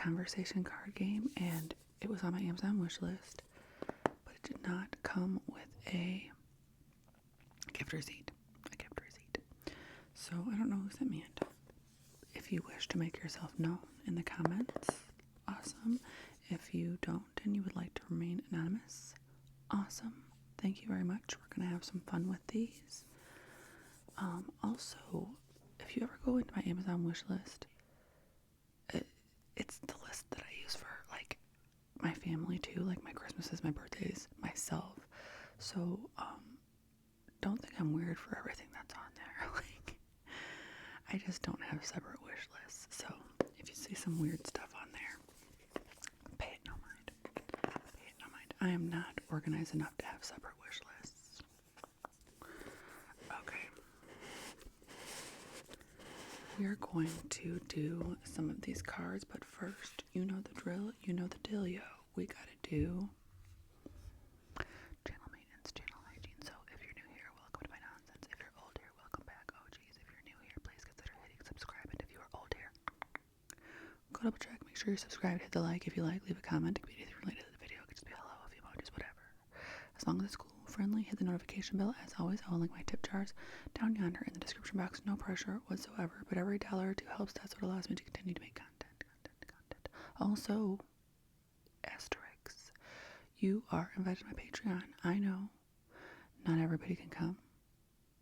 conversation card game, and it was on my Amazon wish list, but it did not come with a gift receipt. So I don't know who sent me it. If you wish to make yourself known in the comments, awesome. If you don't and you would like to remain anonymous, awesome. Thank you very much. We're going to have some fun with these. Also, if you ever go into my Amazon wish list, it's the list that I use for, like, my family too, like my Christmases, my birthdays, myself. So, don't think I'm weird for everything that's on there. Like, I just don't have separate wish lists. So, if you see some weird stuff on there, pay it no mind. I am not organized enough to have separate wish lists. Okay. We are going to do some of these cards, but first, you know the drill, you know the dealio. We gotta do channel maintenance, channel hygiene. So if you're new here, welcome to my nonsense. If you're old here, welcome back. Oh geez, if you're new here, please consider hitting subscribe. And if you are old here, go double check, make sure you're subscribed, hit the like if you like, leave a comment. It could be anything related to the video. It could just be hello, a few emojis, whatever. As long as it's cool, friendly, hit the notification bell. As always, I will link my tip jars down yonder in the description box. No pressure whatsoever, but every dollar or two helps. That's what allows me to continue to make content. Also, asterisks. You are invited to my Patreon. I know not everybody can come,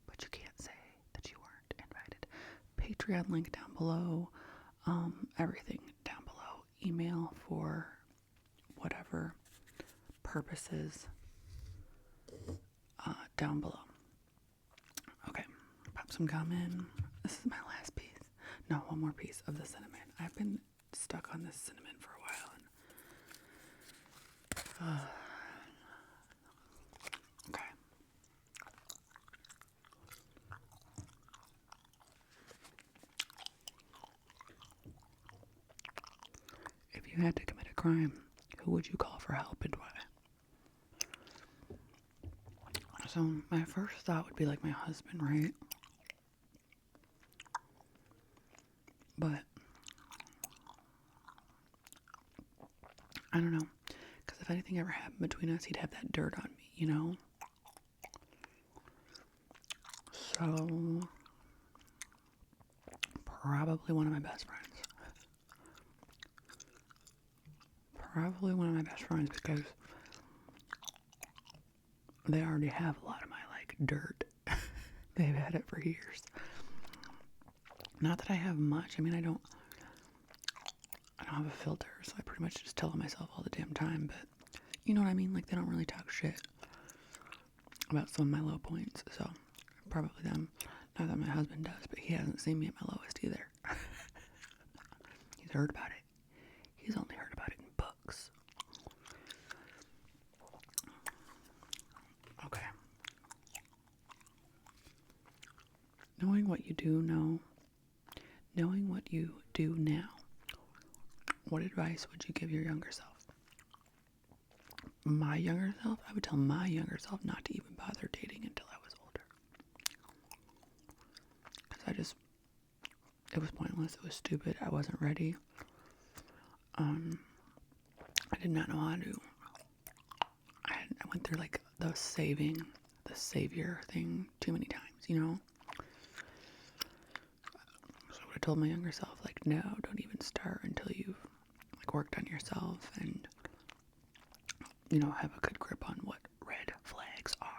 but you can't say that you weren't invited. Patreon link down below. Everything down below. Email for whatever purposes down below. Okay, pop some gum in. This is my last piece. No, one more piece of the cinnamon. I've been stuck on this cinnamon for a while. Okay. If you had to commit a crime, who would you call for help and why? So my first thought would be like my husband, right? But I don't know, because if anything ever happened between us, he'd have that dirt on me, you know? So probably one of my best friends. Because they already have a lot of my, like, dirt. They've had it for years. Not that I have much. I mean, I don't have a filter, so I pretty much just tell myself all the damn time, but you know what I mean? Like, they don't really talk shit about some of my low points, so probably them. Not that my husband does, but he hasn't seen me at my lowest either. He's heard about it. He's only heard about it in books. Okay. Knowing what you do knowing what you do now, what advice would you give your younger self? My younger self? I would tell my younger self not to even bother dating until I was older. Because it was pointless. It was stupid. I wasn't ready. I did not know how to. I went through like the savior thing too many times, you know? So I would have told my younger self, like, no, don't even start until you've like worked on yourself and, you know, have a good grip on what red flags are.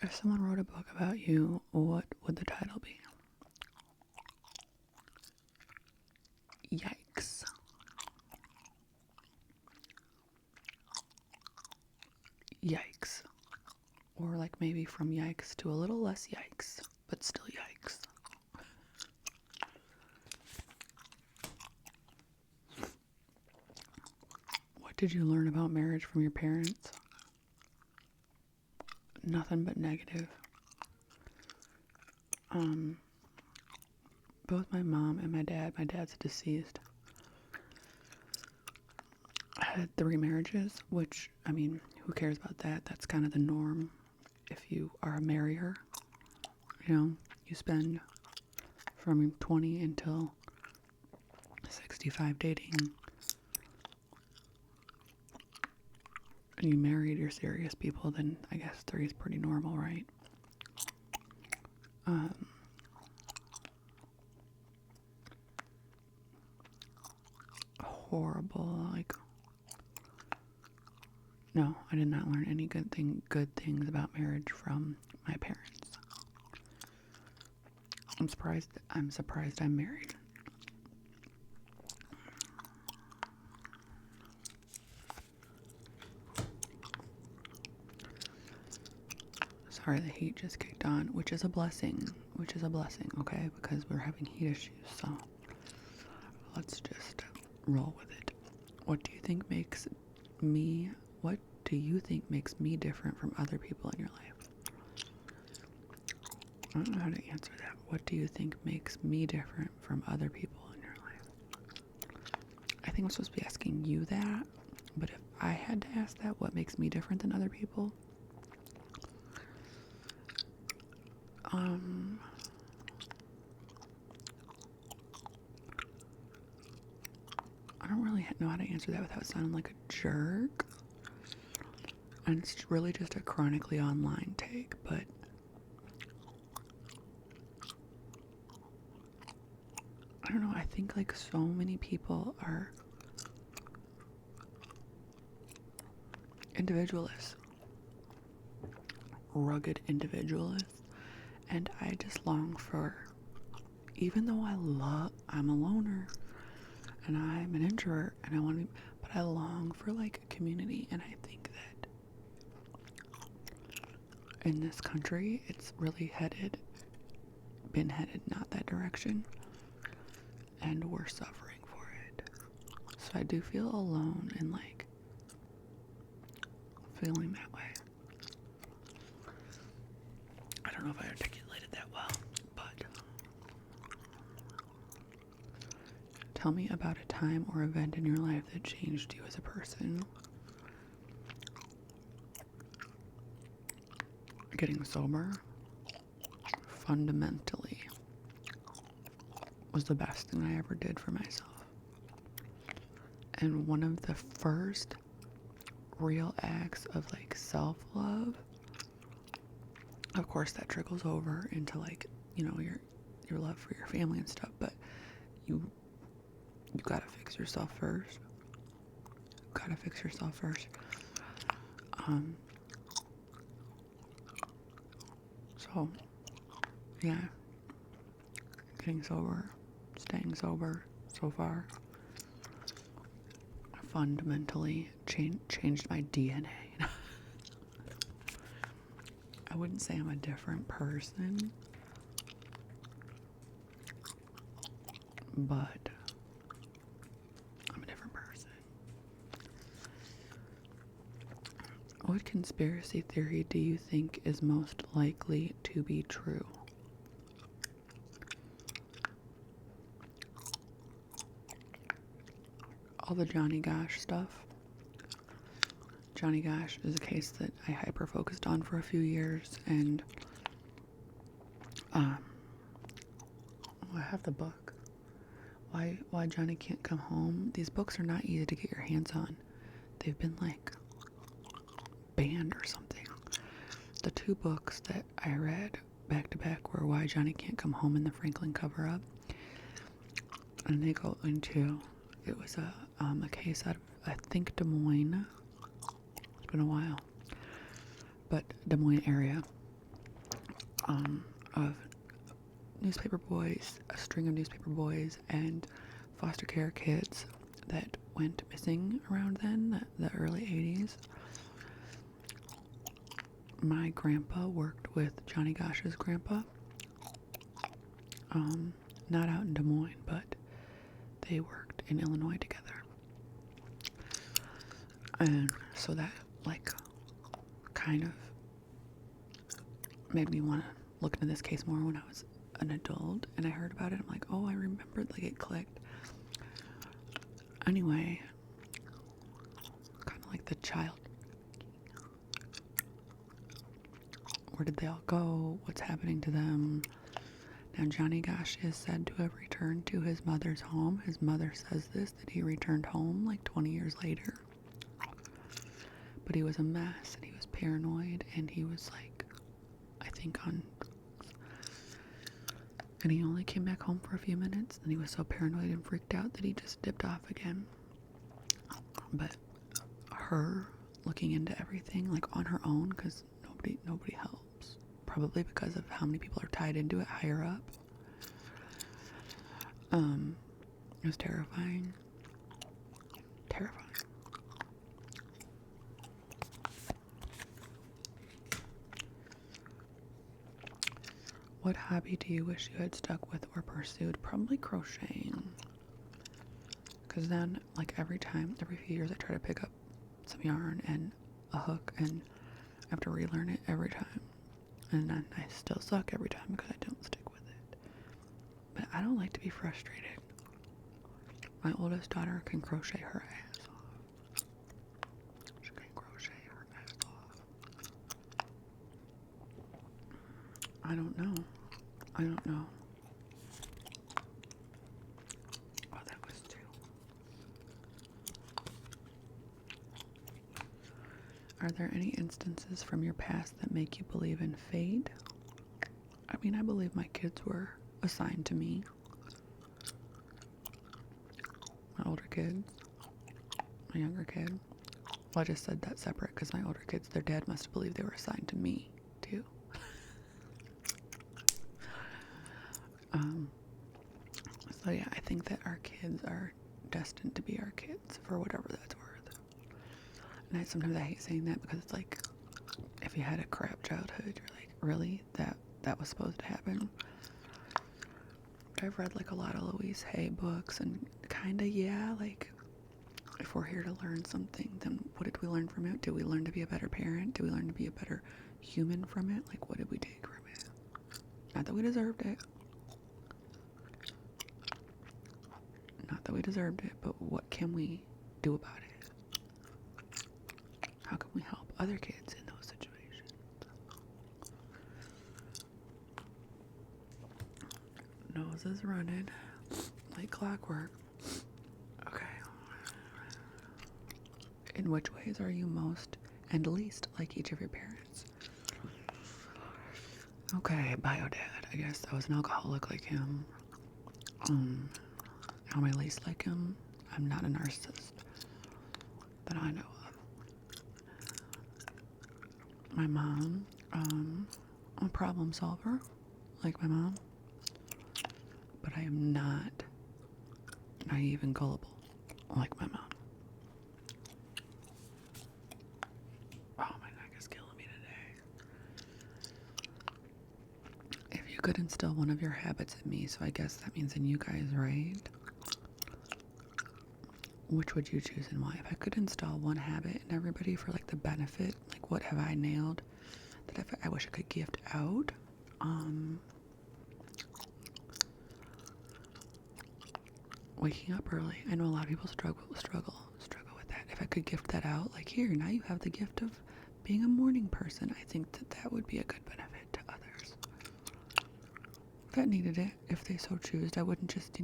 If someone wrote a book about you, what would the title be? Yikes. Yikes. Or like maybe from yikes to a little less yikes, but still yikes. What did you learn about marriage from your parents? Nothing but negative. Both my mom and my dad's deceased, I had 3 marriages, which, I mean, who cares about that? That's kind of the norm if you are a marrier, you know, you spend from 20 until 65 dating, and you married your serious people, then I guess 3 is pretty normal, right? Horrible, like, no, I did not learn any good things about marriage from my parents. I'm surprised I'm married. Sorry, the heat just kicked on, which is a blessing, okay? Because we're having heat issues, so let's just roll with it. What do you think makes me different from other people in your life? I don't know how to answer that. What do you think makes me different from other people in your life? I think I'm supposed to be asking you that, but if I had to ask that, what makes me different than other people? I don't really know how to answer that without sounding like a jerk. And it's really just a chronically online take, but I don't know, I think like so many people are individualists, rugged individualists, and I just long for, even though I'm a loner, and I'm an introvert, and I want to be, but I long for like a community, and I think that in this country, it's really been headed not that direction, and we're suffering for it. So I do feel alone and like feeling that way. I don't know if I articulated that well, but tell me about a time or event in your life that changed you as a person. Getting sober, fundamentally, was the best thing I ever did for myself. And one of the first real acts of like self-love, of course that trickles over into like, you know, your love for your family and stuff, but you gotta fix yourself first. So yeah, getting sober, staying sober so far fundamentally changed my DNA. I wouldn't say I'm a different person, but I'm a different person. What conspiracy theory do you think is most likely to be true? All the Johnny Gosh stuff. Johnny Gosh is a case that I hyper-focused on for a few years, and I have the book. Why Johnny Can't Come Home. These books are not easy to get your hands on. They've been like banned or something. The 2 books that I read back to back were Why Johnny Can't Come Home and The Franklin Cover-Up, and they go into, it was a case out of, I think, Des Moines. It's been a while, but Des Moines area, of newspaper boys, a string of newspaper boys and foster care kids that went missing around then, the early 80s. My grandpa worked with Johnny Gosh's grandpa, not out in Des Moines, but they worked in Illinois together. And so that like kind of made me want to look into this case more when I was an adult, and I heard about it. I'm like, oh, I remembered, like it clicked. Anyway, kind of like the child. Where did they all go? What's happening to them? Now, Johnny Gosh is said to have returned to his mother's home. His mother says this, that he returned home like 20 years later. But he was a mess, and he was paranoid, and he was like, I think on... And he only came back home for a few minutes, and he was so paranoid and freaked out that he just dipped off again. But her looking into everything, like on her own, because nobody helps. Probably because of how many people are tied into it higher up. It was terrifying. Terrifying. What hobby do you wish you had stuck with or pursued? Probably crocheting. Because then, like every few years, I try to pick up some yarn and a hook, and I have to relearn it every time. And then I still suck every time because I don't stick with it. But I don't like to be frustrated. My oldest daughter can crochet her ass off. She can crochet her ass off. I don't know. Oh, that was two. Are there any instances from your past that make you believe in fate? I mean, I believe my kids were assigned to me. My older kids. My younger kid. Well, I just said that separate because my older kids, their dad must have believed they were assigned to me, too. So yeah, I think that our kids are destined to be our kids for whatever that's worth. And sometimes I hate saying that because it's like, if you had a crap childhood, you're like, really? That was supposed to happen? But I've read like a lot of Louise Hay books, and kinda, yeah, like, if we're here to learn something, then what did we learn from it? Did we learn to be a better parent? Did we learn to be a better human from it? Like, what did we take from it? Not that we deserved it. Not that we deserved it, but what can we do about it? How can we help other kids in those situations? Nose is running like clockwork. Okay. In which ways are you most and least like each of your parents? Okay, bio dad. I guess I was an alcoholic like him. How am I least like him? I'm not a narcissist that I know of. My mom, I'm a problem solver like my mom, but I am not naive and gullible like my mom. Oh, my neck is killing me today. If you could instill one of your habits in me, so I guess that means in you guys, right? Which would you choose and why? If I could install one habit in everybody for like the benefit, like what have I nailed that I wish I could gift out? Waking up early. I know a lot of people struggle with that. If I could gift that out, like here, now you have the gift of being a morning person. I think that would be a good benefit to others that needed it, if they so choose. I wouldn't just,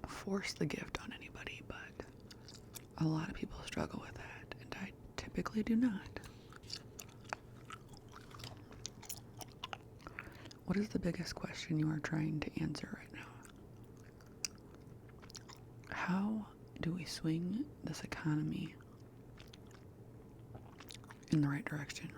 force the gift on anybody, but a lot of people struggle with that, and I typically do not. What is the biggest question you are trying to answer right now? How do we swing this economy in the right direction?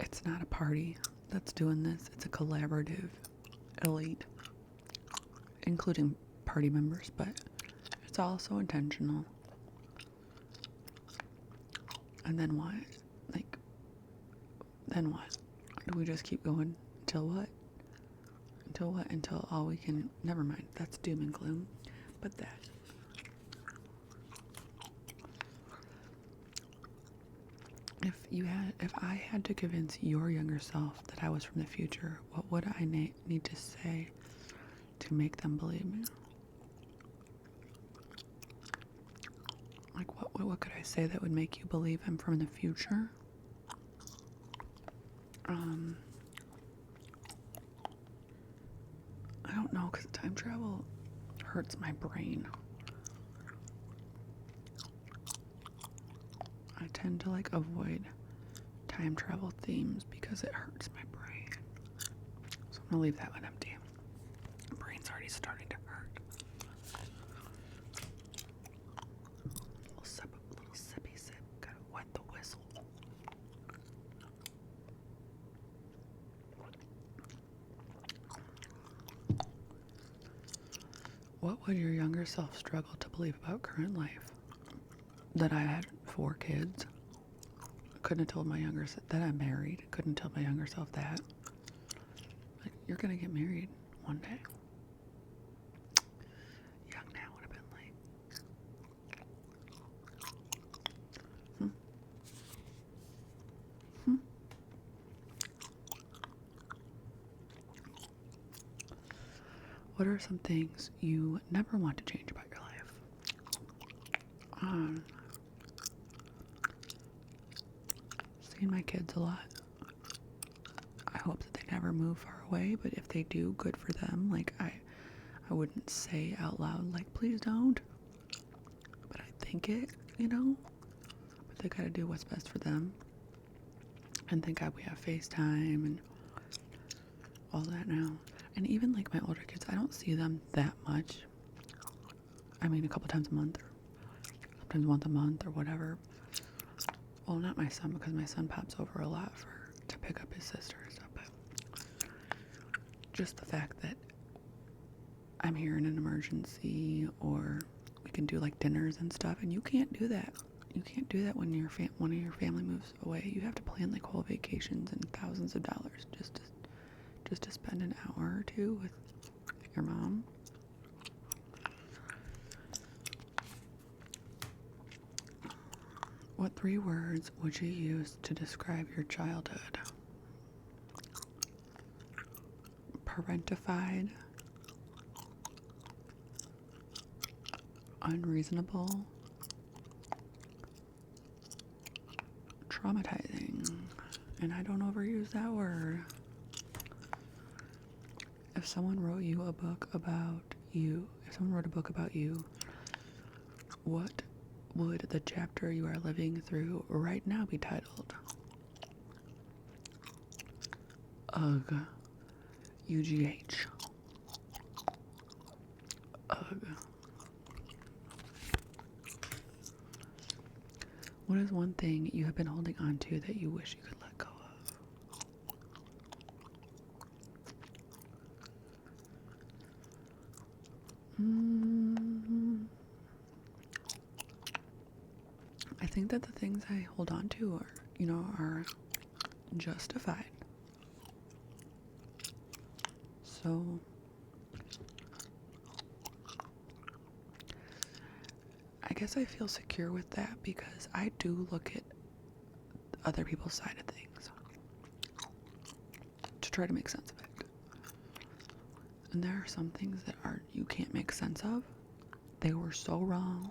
It's not a party that's doing this. It's a collaborative elite, including party members, but it's also intentional. And then what? Then what? Do we just keep going until what? Until all we can... Never mind. That's doom and gloom. But that... If I had to convince your younger self that I was from the future, what would I need to say to make them believe me? Like, what could I say that would make you believe I'm from the future? I don't know, because time travel hurts my brain. I tend to like avoid time travel themes because it hurts my brain. So I'm gonna leave that one empty. My brain's already starting to hurt. Little sippy sip. Gotta wet the whistle. What would your younger self struggle to believe about current life? That I had 4 kids. Couldn't have told my younger self that I'm married. Couldn't tell my younger self that. Like, you're gonna get married one day. Young now would have been like, What are some things you never want to change about your life? Seeing my kids a lot. I hope that they never move far away, but if they do, good for them. Like, I wouldn't say out loud, like, please don't. But I think it, But they gotta do what's best for them. And thank God we have FaceTime and all that now. And even like my older kids, I don't see them that much. I mean, a couple times a month, or sometimes once a month, or whatever. Well, not my son, because my son pops over a lot to pick up his sister and stuff. But just the fact that I'm here in an emergency, or we can do like dinners and stuff, and you can't do that. You can't do that when one of your family moves away. You have to plan like whole vacations and thousands of dollars just to spend an hour or two with your mom. What 3 words would you use to describe your childhood? Parentified, unreasonable, traumatizing. And I don't overuse that word. If someone wrote a book about you, what would the chapter you are living through right now be titled? Ugh. UGH. Ugh. What is one thing you have been holding on to that you wish you could let go of? I think that the things I hold on to are justified. So I guess I feel secure with that because I do look at other people's side of things to try to make sense of it. And there are some things that you can't make sense of. They were so wrong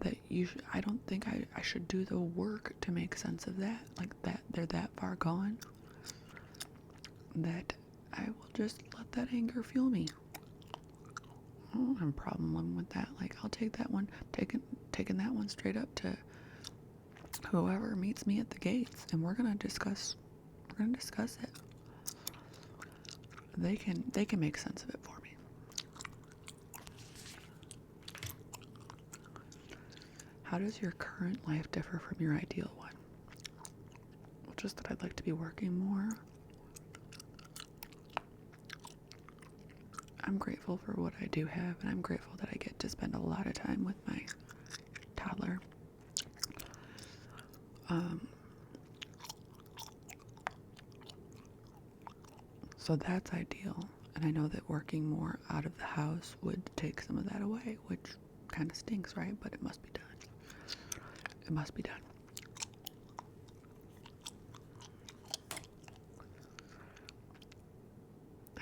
that I don't think I should do the work to make sense of that. Like that they're that far gone that I will just let that anger fuel me. I don't have a problem living with that. Like, I'll take that one, taking that one straight up to whoever meets me at the gates, and we're gonna discuss it. They can make sense of it for me. How does your current life differ from your ideal one? Well, just that I'd like to be working more. I'm grateful for what I do have, and I'm grateful that I get to spend a lot of time with my toddler. So that's ideal, and I know that working more out of the house would take some of that away, which kind of stinks, right? But it must be done. It must be done.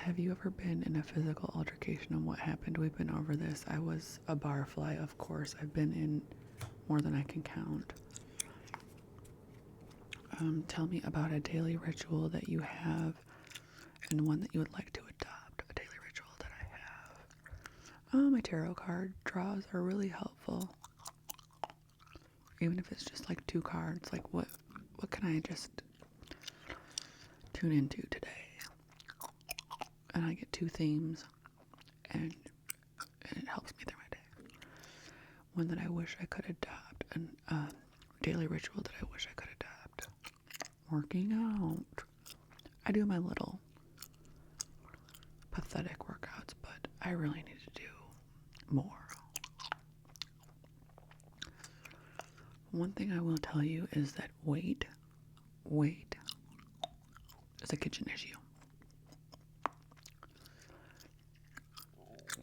Have you ever been in a physical altercation and what happened? We've been over this. I was a barfly, of course. I've been in more than I can count. Tell me about a daily ritual that you have and one that you would like to adopt. A daily ritual that I have. My tarot card draws are really helpful. Even if it's just like 2 cards, like what can I just tune into today? And I get 2 themes, and it helps me through my day. One that I wish I could adopt, and daily ritual that I wish I could adopt. Working out. I do my little pathetic workouts, but I really need to do more. One thing I will tell you is that weight is a kitchen issue.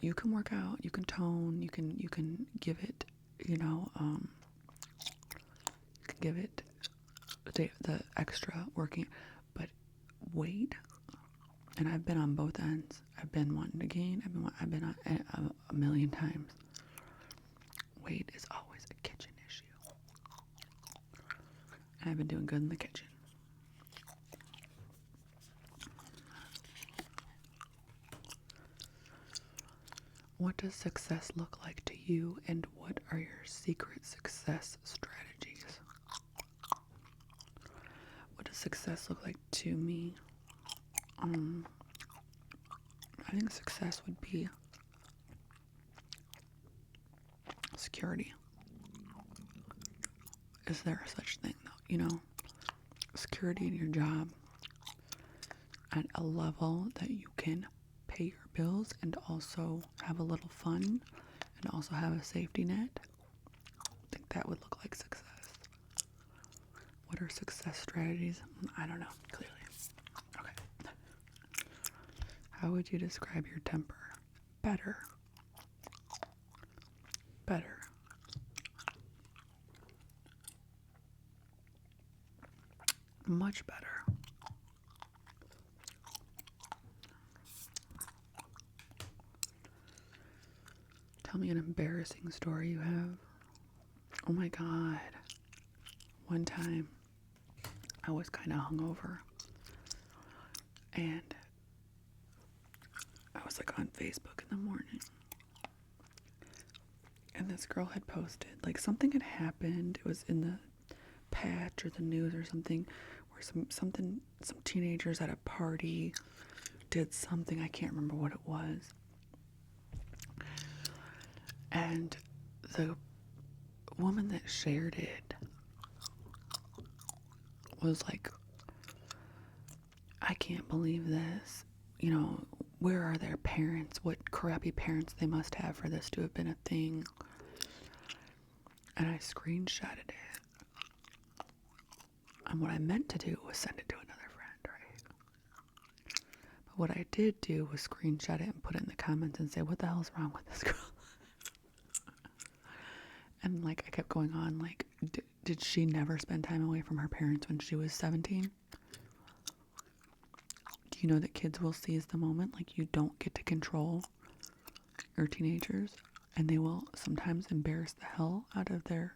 You can work out, you can tone, you can give it, give it the extra working, but weight, and I've been on both ends. I've been wanting to gain, I've been on a million times. Weight is always a kitchen issue. And I've been doing good in the kitchen. What does success look like to you, and what are your secret success strategies? What does success look like to me? I think success would be security. Is there a such thing, though? Security in your job at a level that you can pay your bills and also have a little fun and also have a safety net. I think that would look like success. What are success strategies? I don't know, clearly. Okay. How would you describe your temper? Better. Much better. Tell me an embarrassing story you have. Oh my God. One time, I was kind of hungover. And I was like on Facebook in the morning. And this girl had posted, like something had happened. It was in the Patch or the news or something, where some teenagers at a party did something. I can't remember what it was. And the woman that shared it was like, I can't believe this. Where are their parents? What crappy parents they must have for this to have been a thing. And I screenshotted it. And what I meant to do was send it to another friend, right? But what I did do was screenshot it and put it in the comments and say, what the hell's wrong with this girl? And I kept going on, did she never spend time away from her parents when she was 17? Do you know that kids will seize the moment? You don't get to control your teenagers, and they will sometimes embarrass the hell out of their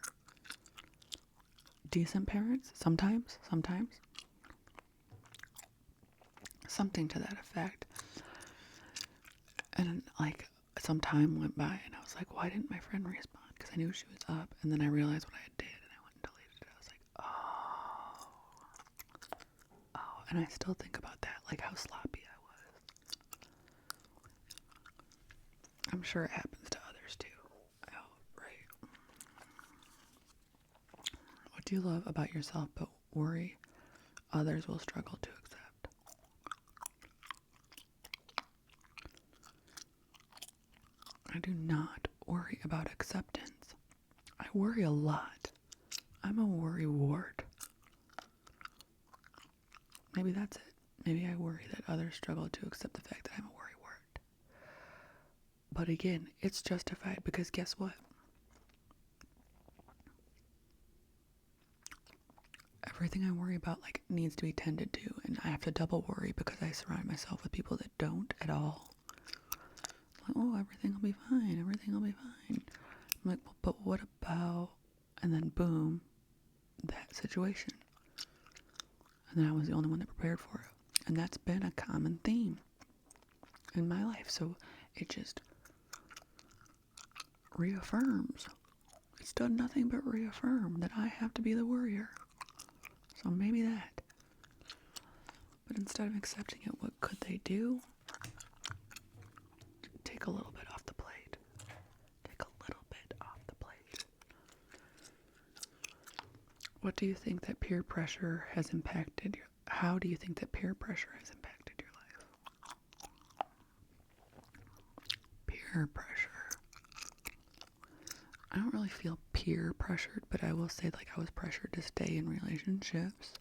decent parents. Sometimes. Something to that effect. And some time went by, and I was like, why didn't my friend respond? Because I knew she was up, and then I realized what I did, and I went and deleted it. I was like, oh, and I still think about that, how sloppy I was. I'm sure it happens to others too. Oh, right. What do you love about yourself but worry others will struggle to accept? I do not worry about acceptance. I worry a lot. I'm a worry wart. Maybe that's it. Maybe I worry that others struggle to accept the fact that I'm a worry wart. But again, it's justified because guess what? everything I worry about like needs to be tended to, and I have to double worry because I surround myself with people that don't at all. Like, oh, everything will be fine. Everything will be fine. I'm like, well, but what about? And then boom, that situation. And then I was the only one that prepared for it. And that's been a common theme in my life. So it just reaffirms. It's done nothing but reaffirm that I have to be the worrier. So maybe that. But instead of accepting it, what could they do? Take a little bit off the plate. Take a little bit off the plate. What do you think that peer pressure has impacted your... How do you think that peer pressure has impacted your life? Peer pressure. I don't really feel peer pressured, but I will say like I was pressured to stay in relationships.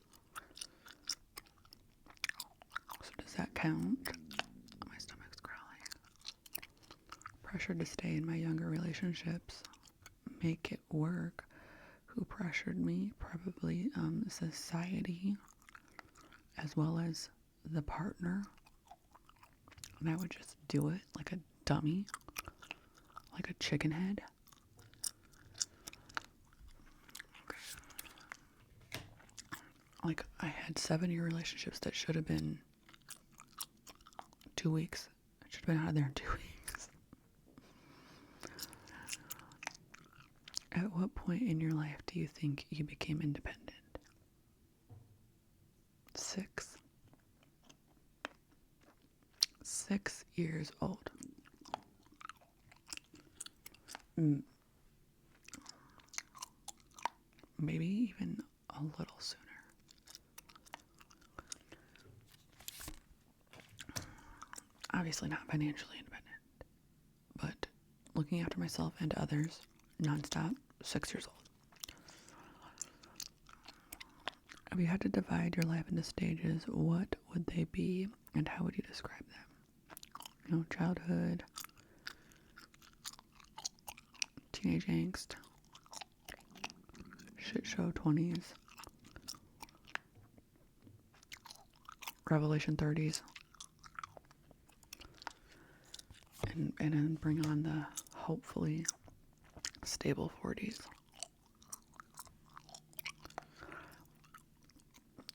So does that count? My stomach's growling. Pressured to stay in my younger relationships. Make it work. Who pressured me? Probably society, as well as the partner. And I would just do it like a dummy, like a chicken head. Like, I had 7-year relationships that should have been 2 weeks. I should have been out of there in 2 weeks. At what point in your life do you think you became independent? 6. 6 years old. Maybe even a little sooner. Obviously not financially independent, but looking after myself and others nonstop, 6 years old. If you had to divide your life into stages, what would they be and how would you describe them? You know, childhood, teenage angst, shit show 20s, revelation 30s, and then bring on the hopefully stable 40s.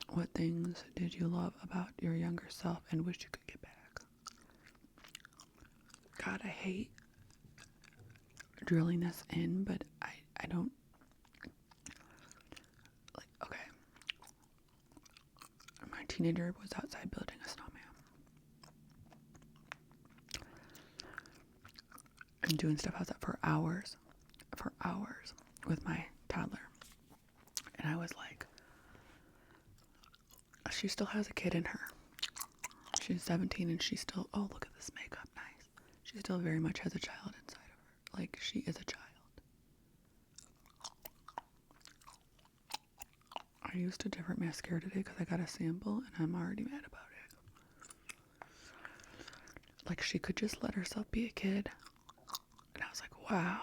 What things did you love about your younger self and wish you could get back? God, I hate drilling this in, but I don't, like, okay. My teenager was outside building a snowman. And doing stuff outside for hours with my toddler. And I was like, she still has a kid in her. She's 17 and she's still, oh, look at this makeup, nice. She still very much has a child inside of her. Like, she is a child. I used a different mascara today because I got a sample and I'm already mad about it. Like, she could just let herself be a kid. And I was like, wow.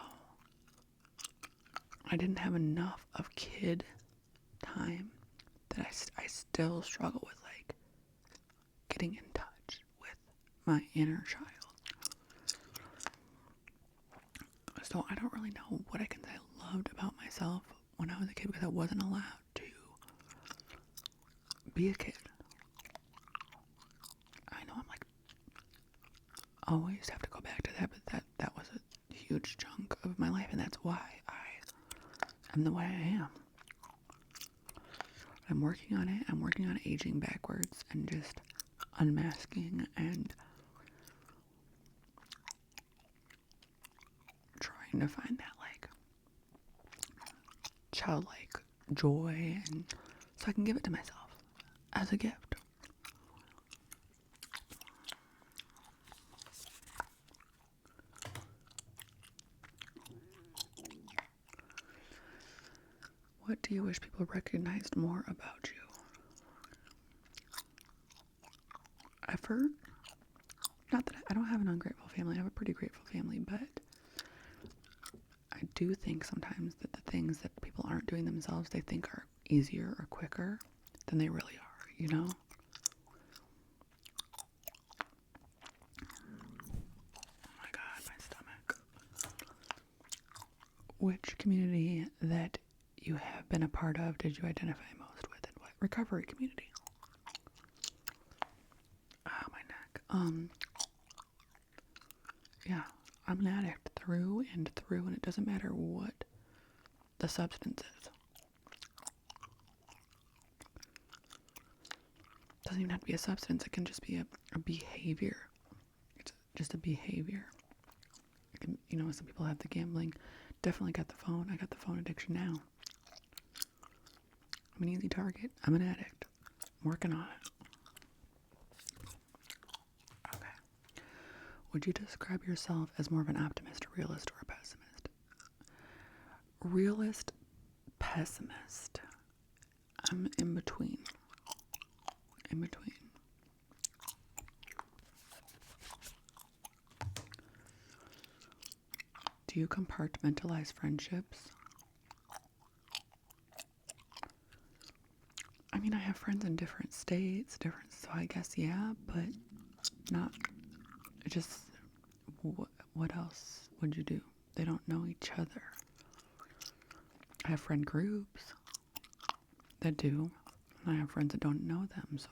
I didn't have enough of kid time that I still struggle with, like, getting in touch with my inner child. So I don't really know what I can say I loved about myself when I was a kid because I wasn't allowed to be a kid. I know I'm like, always have to go back to that, but that was a huge chunk of my life, and that's why I am the way I am. I'm working on it. I'm working on aging backwards and just unmasking and trying to find that, like, childlike joy, and so I can give it to myself as a gift. What do you wish people recognized more about you? Effort. Not that I don't have an ungrateful family. I have a pretty grateful family, but I do think sometimes that the things that people aren't doing themselves, they think are easier or quicker than they really are, you know? Oh my God, my stomach. Which community that you have been a part of did you identify most with, and what recovery community? Oh, my neck. Yeah, I'm an addict through and through, and it doesn't matter what the substance is. It doesn't even have to be a substance. It can just be a behavior. It's just a behavior. It can, you know, some people have the gambling. Definitely got the phone. I got the phone addiction now. I'm an easy target. I'm an addict. I'm working on it. Okay. Would you describe yourself as more of an optimist, a realist, or a pessimist? Realist, pessimist. I'm in between. In between. Do you compartmentalize friendships? I mean, I have friends in different states, so I guess, yeah, but not just, what else would you do? They don't know each other. I have friend groups that do, and I have friends that don't know them, so.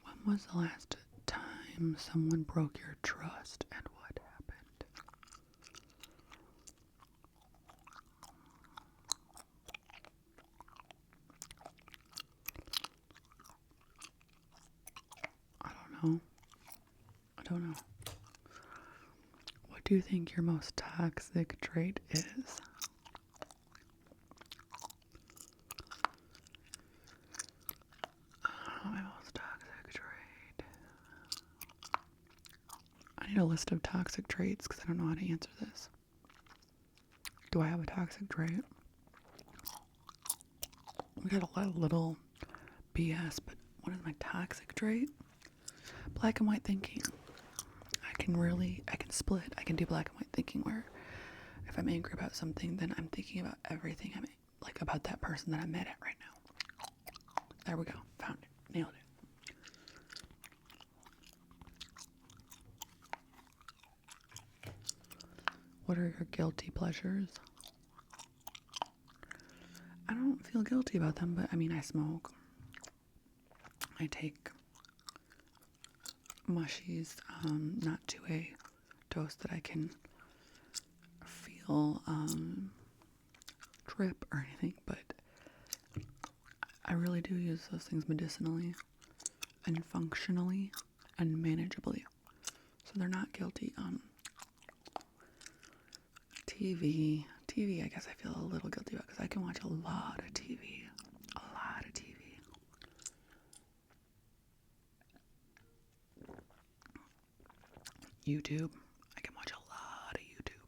When was the last time someone broke your trust, and what happened? I don't know. What do you think your most toxic trait is? My most toxic trait. I need a list of toxic traits because I don't know how to answer this. Do I have a toxic trait? We got a lot of little BS, but what is my toxic trait? Black and white thinking. I can split. I can do black and white thinking where if I'm angry about something, then I'm thinking about everything like about that person that I'm mad at right now. There we go. Found it. Nailed it. What are your guilty pleasures? I don't feel guilty about them, but I mean, I smoke. I take mushies, not to a dose that I can feel trip or anything, but I really do use those things medicinally and functionally and manageably, so they're not guilty. TV, I guess I feel a little guilty about because I can watch a lot of TV. YouTube, I can watch a lot of YouTube.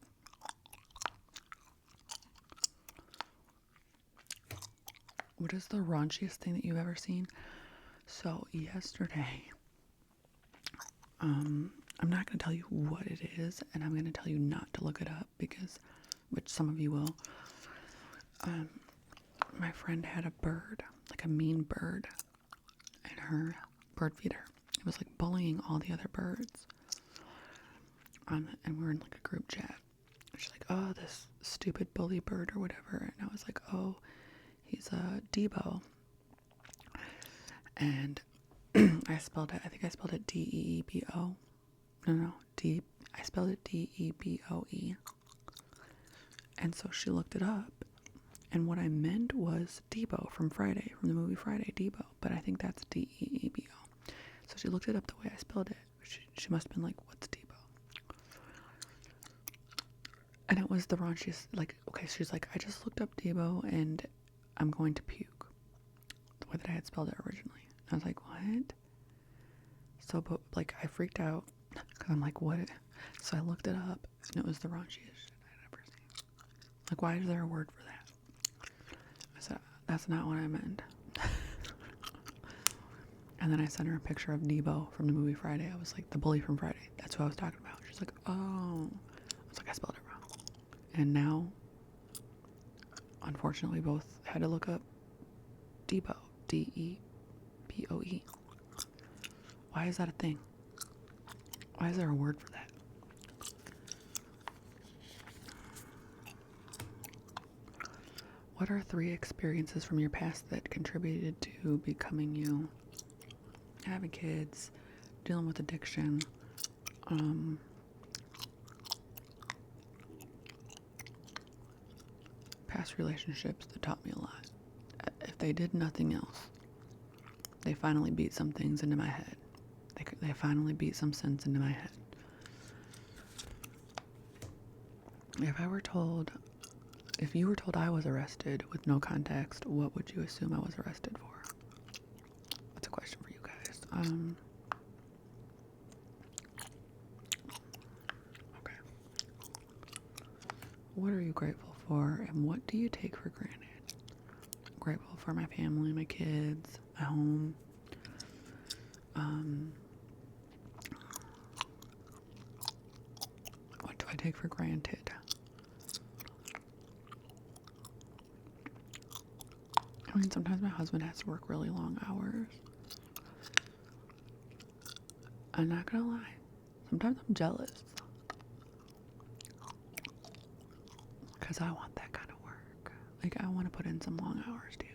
What is the raunchiest thing that you've ever seen? So yesterday, I'm not going to tell you what it is, and I'm going to tell you not to look it up which some of you will. My friend had a bird, like a mean bird, in her bird feeder. It was like bullying all the other birds. And we're in like a group chat. She's like, oh, this stupid bully bird or whatever. And I was like, oh, he's a Debo. And I think I spelled it D-E-E-B-O. No, I spelled it D-E-B-O-E. And so she looked it up. And what I meant was Debo from the movie Friday, Debo. But I think that's D-E-E-B-O. So she looked it up the way I spelled it. She must have been like, what's Debo? And it was the raunchiest, like, okay, she's like, I just looked up Debo and I'm going to puke. The way that I had spelled it originally. And I was like, what? So, but, like, I freaked out because I'm like, what? So I looked it up and it was the raunchiest shit I'd ever seen. Like, why is there a word for that? I said, that's not what I meant. And then I sent her a picture of Debo from the movie Friday. I was like, the bully from Friday. That's who I was talking about. She's like, oh, was like, I spelled it wrong. And now, unfortunately, both had to look up Depot. Depoe. Why is that a thing? Why is there a word for that? What are 3 experiences from your past that contributed to becoming you? Having kids, dealing with addiction, past relationships that taught me a lot. If they did nothing else, they finally beat some things into my head. They finally beat some sense into my head. If you were told I was arrested with no context, what would you assume I was arrested for? That's a question for you guys. Okay. What are you grateful for, and what do you take for granted? I'm grateful for my family, my kids, my home. What do I take for granted? I mean, sometimes my husband has to work really long hours. I'm not gonna lie. Sometimes I'm jealous. Because I want that kind of work. Like, I want to put in some long hours too.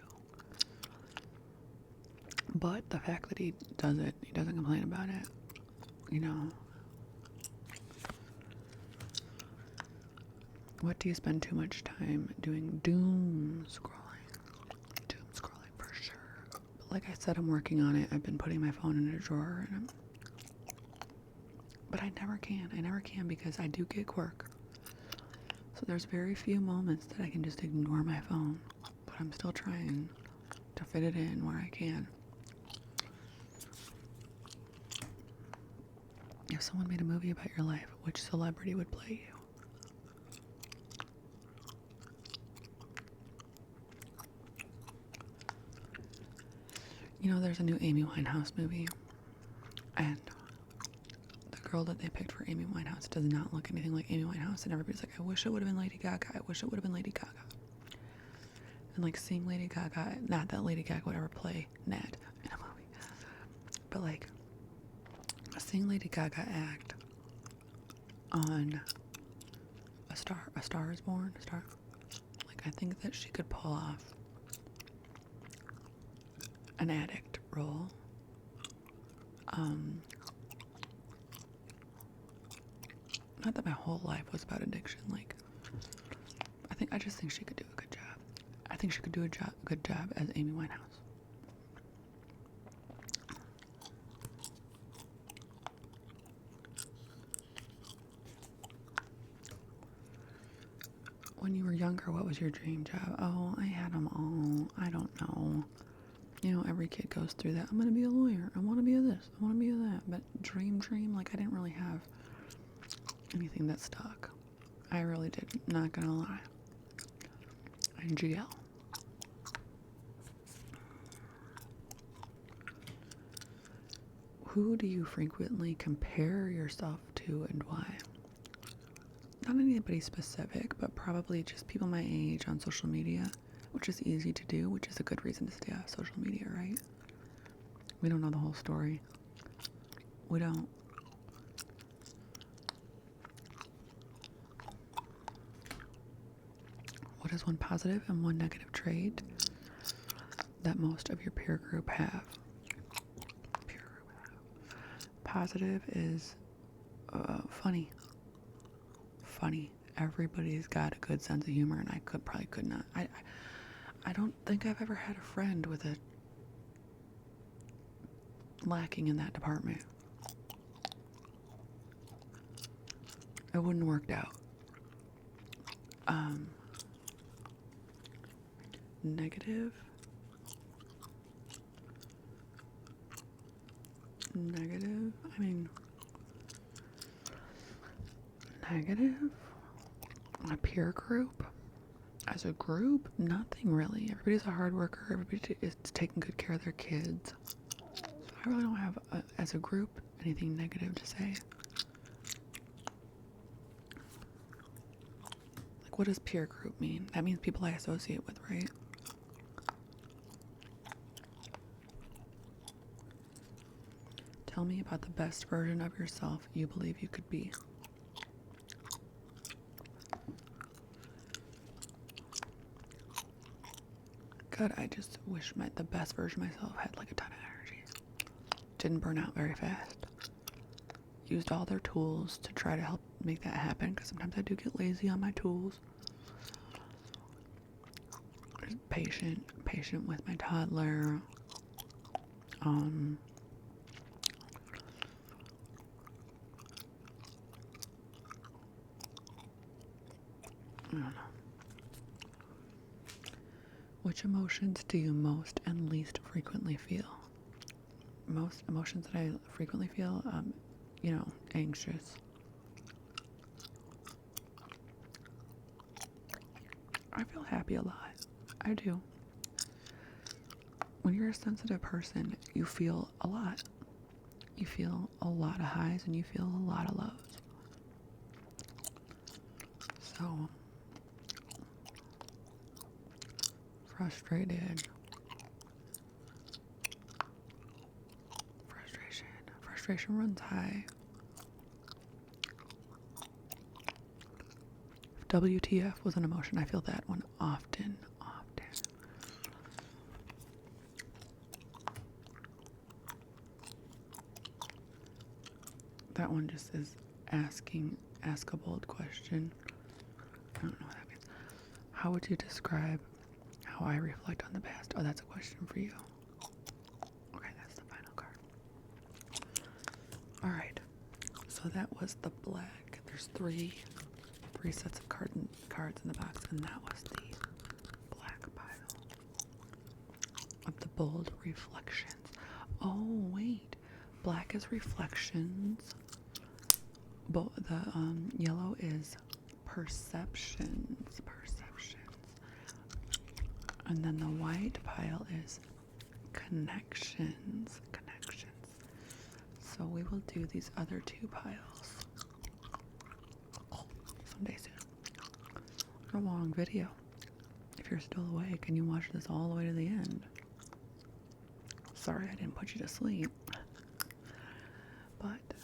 But the fact that he does it, he doesn't complain about it, you know. What do you spend too much time doing? Doom scrolling. Doom scrolling for sure. But like I said, I'm working on it. I've been putting my phone in a drawer, but I never can because I do gig work. So there's very few moments that I can just ignore my phone, but I'm still trying to fit it in where I can. If someone made a movie about your life, which celebrity would play you? You know, there's a new Amy Winehouse movie, and the girl that they picked for Amy Winehouse does not look anything like Amy Winehouse, and everybody's like, I wish it would have been Lady Gaga. I wish it would have been Lady Gaga. And like seeing Lady Gaga, not that Lady Gaga would ever play Ned in a movie, but like seeing Lady Gaga act on A Star is Born, like I think that she could pull off an addict role. Not that my whole life was about addiction. Like, I just think she could do a good job. I think she could do a good job as Amy Winehouse. When you were younger, what was your dream job? Oh, I had them all. I don't know. You know, every kid goes through that. I'm going to be a lawyer. I want to be a this. I want to be a that. But dream, like I didn't really have anything that stuck. I really did. Not going to lie. And GL. Who do you frequently compare yourself to and why? Not anybody specific, but probably just people my age on social media, which is easy to do, which is a good reason to stay off social media, right? We don't know the whole story. We don't. What is one positive and one negative trait that most of your peer group have? Positive is funny. Everybody's got a good sense of humor, and I could not. I don't think I've ever had a friend with a lacking in that department. It wouldn't have worked out. Negative. I mean, negative. My peer group. As a group, nothing really. Everybody's a hard worker. Everybody is taking good care of their kids. So I really don't have, as a group, anything negative to say. Like, what does peer group mean? That means people I associate with, right? Tell me about the best version of yourself you believe you could be. God, I just wish the best version of myself had like a ton of energy. Didn't burn out very fast. Used all their tools to try to help make that happen, because sometimes I do get lazy on my tools. Patient with my toddler. I don't know. Which emotions do you most and least frequently feel? Most emotions that I frequently feel, anxious. I feel happy a lot. I do. When you're a sensitive person, you feel a lot. You feel a lot of highs and you feel a lot of lows. So, frustrated. Frustration runs high. If WTF was an emotion, I feel that one often. That one just is ask a bold question. I don't know what that means. How would you describe how I reflect on the past? Oh, that's a question for you. Okay, that's the final card. All right. So that was the black. There's three sets of cards in the box, and that was the black pile of the bold reflections. Oh, wait. Black is reflections. But the yellow is perceptions. And then the white pile is connections. So we will do these other two piles someday soon. A long video. If you're still awake and you watch this all the way to the end. Sorry I didn't put you to sleep. But